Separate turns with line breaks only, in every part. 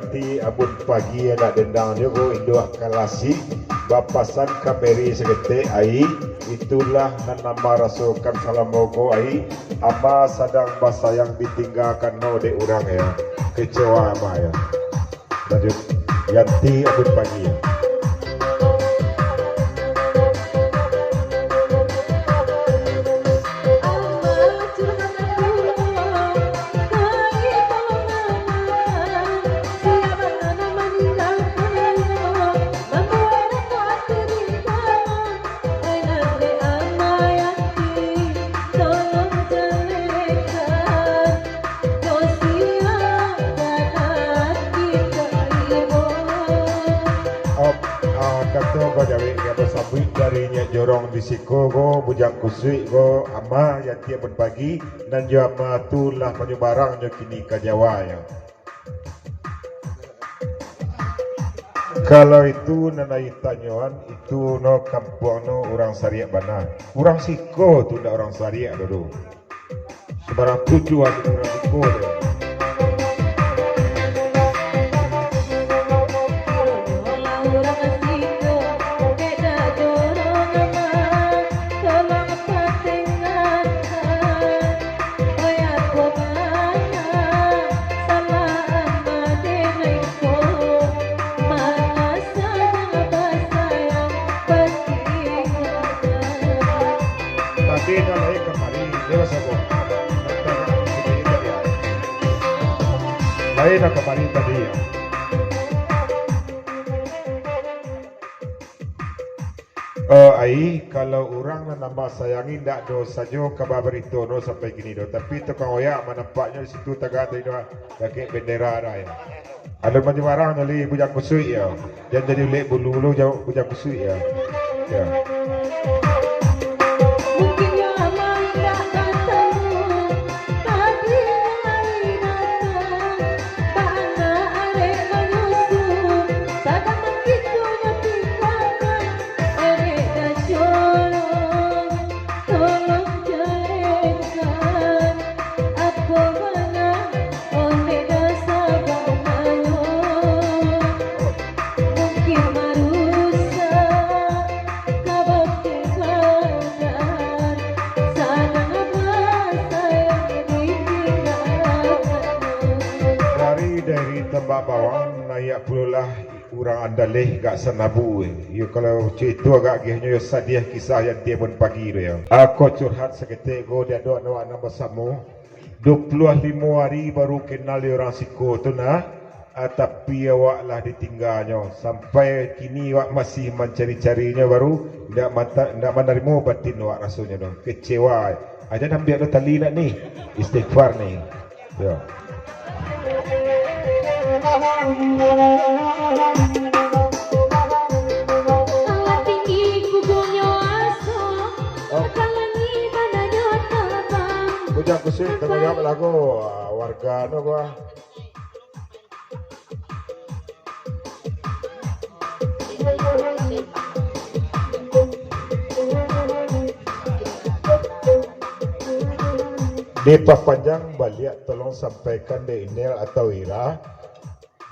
yanti abun pagi ada dendang juga Indo kalasi bapasan kameri segete ai itulah nama rasukan salamogo ai ama sadang basayang ditinggalkan no de urang ya kecewa ama ya. Lanjut yanti abun pagi ya. Kata ko jawi ya bersabui darinya jorong di siko go bujang kusui go ama yang tiap berbagi dan jo ama tulah menyebarang jo kini ke Jawa ya. Kalau itu nanai tanyoan itu no kampung no orang Sariak Bana, orang siko tu ndak orang Sariak dulu. Sebarang tujuan orang siko deh. Lain nak kembali tadi ya. Ai kalau orang nama sayangi ndak do sajo kabar berito no sampai gini do tapi tukang oyak menampaknya di situ tagad itu pakai bendera ada ya. Ada macam barang nali bujang kusui ya. Jangan jadi lek bulu-bulu jauh bujang kusui ya. Ya. Dari tembak bawang naik pululah orang andaleh gak senabu you kalau cerita agak gihnya yo sadiah kisah yang dia pun pagi tu ya. Aku curhat seketik go dia doa nak nama samu 25 hari baru kenal orang siko tu nah tapi awak lah ditinggalnya sampai kini awak masih mencari-carinya baru ndak menerima batin awak rasanya tu kecewa aja ambil tali nak ni istighfar ni ya. Bujang kusui tengah jawab lagu warga no gua. Di panjang balik tolong sampaikan di email atau ira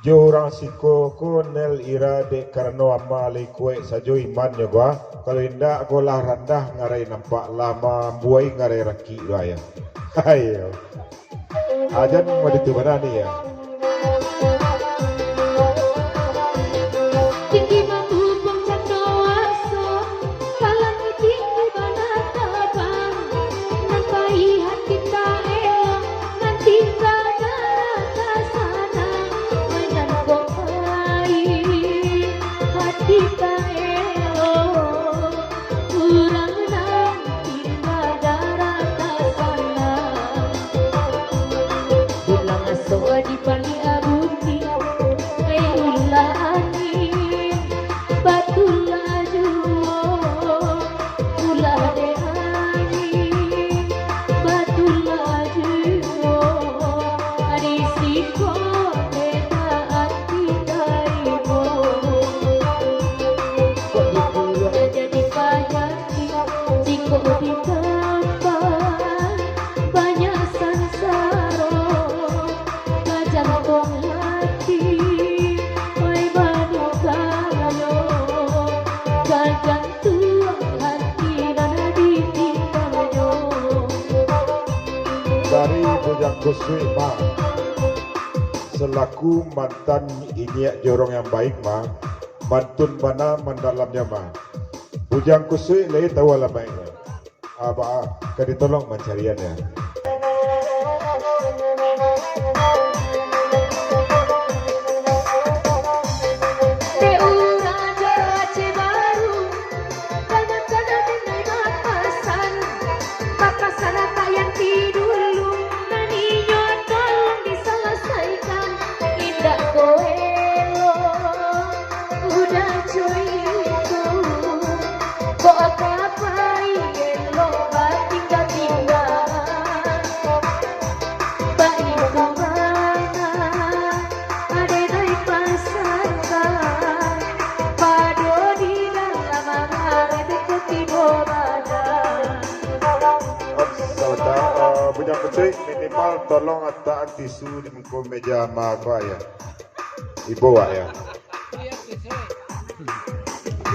jorang siko ko nel ira de karena amali kue sajo iman ya gua kalau indah aku lah rendah ngarai nampak lama buai ngarai raki raya ayo ajan mau ditubana nih ya. Di kusui ma selaku mantan iniak jorong yang baik ma, mantun mana mendalamnya ma. Bujang kusui lagi tahu alamanya. Apa kan ditolong mencariannya. Bujang kusui minimal tolong letak tisu di muka meja ma aku ya. Ibu wak ya.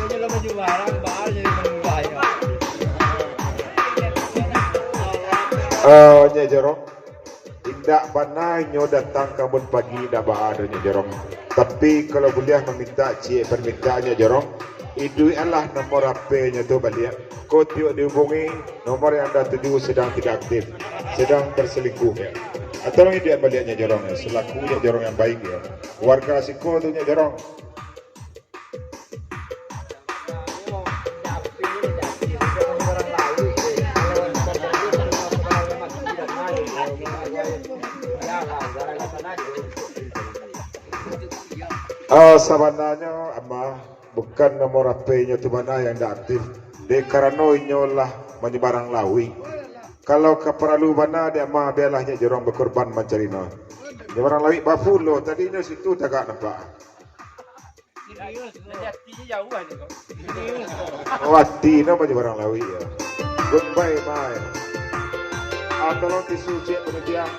Dia lo maju barang bahal jadi menggaya.
Nya jorong. Indak panah nyo datang kamun pagi dah bahada nya jorong. Tapi kalau boleh meminta cik permintaannya jorong, itu adalah nomor HP-nya tu balik. Kau tiuk dihubungi nomor yang anda tuju sedang tidak aktif, sedang berselingkuh ya. Atau lagi dia baliknya jorong ya, selaku ya jorong yang baik ya. Warga Siko tu nya jorong. Sebenarnya ama bukan nomor HP-nya tu mana yang tidak aktif. De karena inyolah menyebarang lawi. Kalau keperlu mana dia mah biarlahnya jorong berkorban mencari no. Menyebarang lawi bafulo tadinya situ tak nampak. Wati no menyebarang lawi ya. Goodbye bye. Tolong tisu cek penelitian.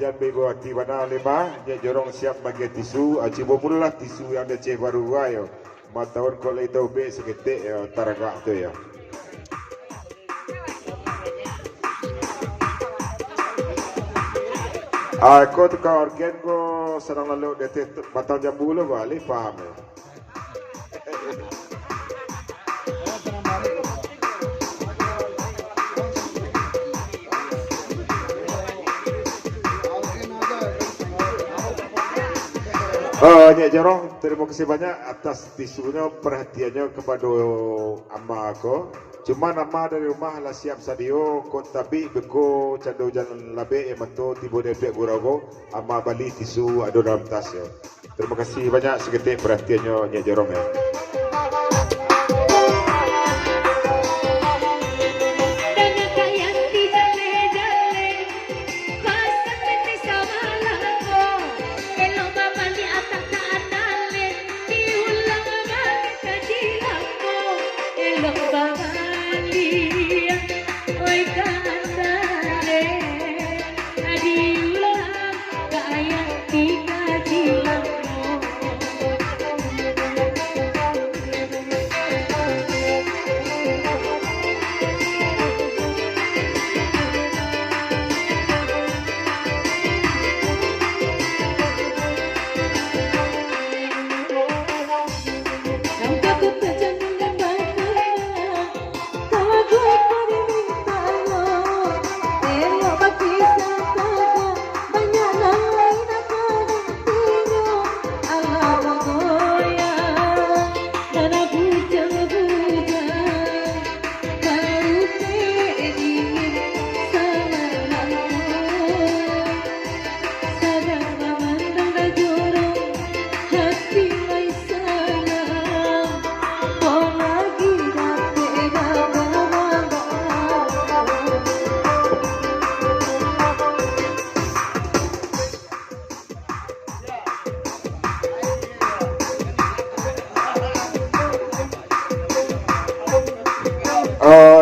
Jangan bego hati mana lima, dia jorong siap bagi tisu, acibo pula tisu yang ada cek baru ayo. Matahun kalau itu be seketik ya taragak tu ya. Aku tu kau organ ko sedang lalu detik batang jambu lo balik faham ya. Nya jorong, terima kasih banyak atas tisunya, perhatiannya kepada ama aku. Cuma nama dari rumah lah siap sadio, kau tapi beko cando jalan labe emanto tibo debek gurago, ama bali tisu ada dalam tas ya. Terima kasih banyak seketik perhatiannya nya jorong ya.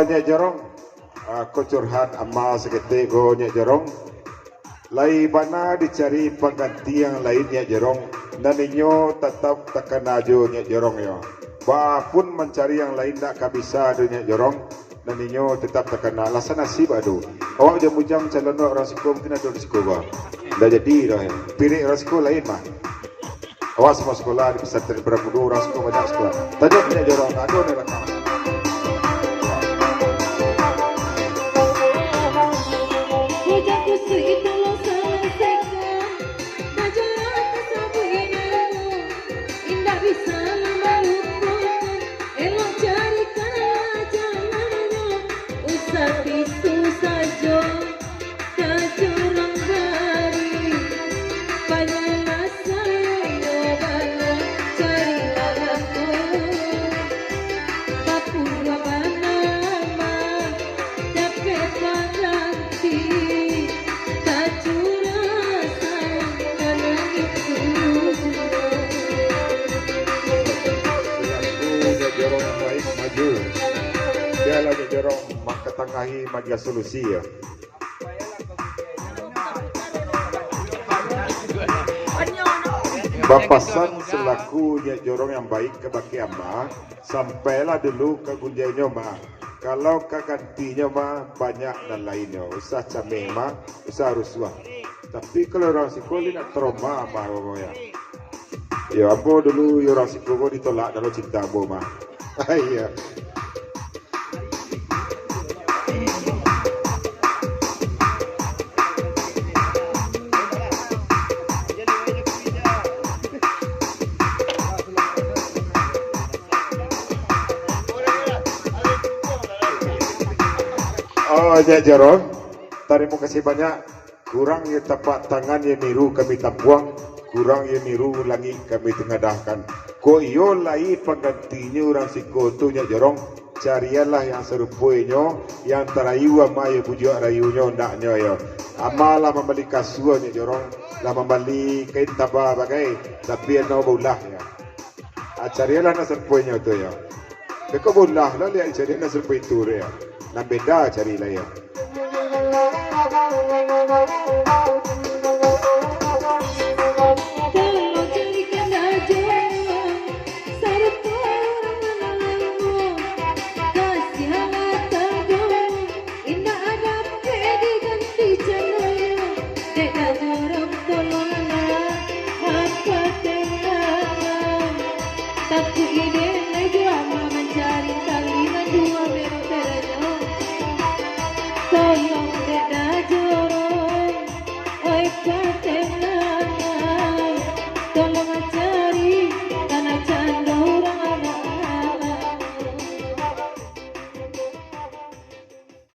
Nyek Jorong, aku curhat amal seketik go Nyek Jorong. Lai bana dicari pengganti yang lain Nyek Jorong, dan inyo tetap tekan ajo Nyek Jorong yo. Ba pun mencari yang lain tak kabisa do Nyek Jorong, dan inyo tetap tekan alasan nasib ado. Awak jam ujang calon orang siko mungkin ada risiko ba. Dah jadi dah. Pilih risiko lain mah. Awak semua sekolah di pesantren Beragudo orang siko banyak sekolah. Tadi Nyek Jorong ado ni rakam. Dia lagi jorong mengketengahi majelis solusi ya. Bapasan selaku Nyek Jorong yang baik ke baki ama, sampailah dulu ke gunjanya ma. Kalau ke gantinya ma banyak dan lainnya, usah cameh ma, usah rusuh. Tapi kalau orang sikoli nak trauma ma ya. Ya ambo dulu orang sikoli ditolak dalam cinta ambo ma. Iya. Oh, Nyek Jorong, terima kasih banyak. Kurang ya tapak tangan ya niru kami tampuang, kurang ya niru ulangi kami tengadahkan. Ko iyo lai penggantinya orang siko tu Nyek Jorong, carialah yang serupunya, yang terayu ama ya bujuk rayunya ndaknya ya. Amalah membeli kasur Nyek Jorong, lah membeli kain tabah bagai, tapi no bulah ya. Carialah yang serupunya tu ya. Beko bulah lah lihat carialah yang serupunya tu ya. Nah beda carilah ya.
Tolong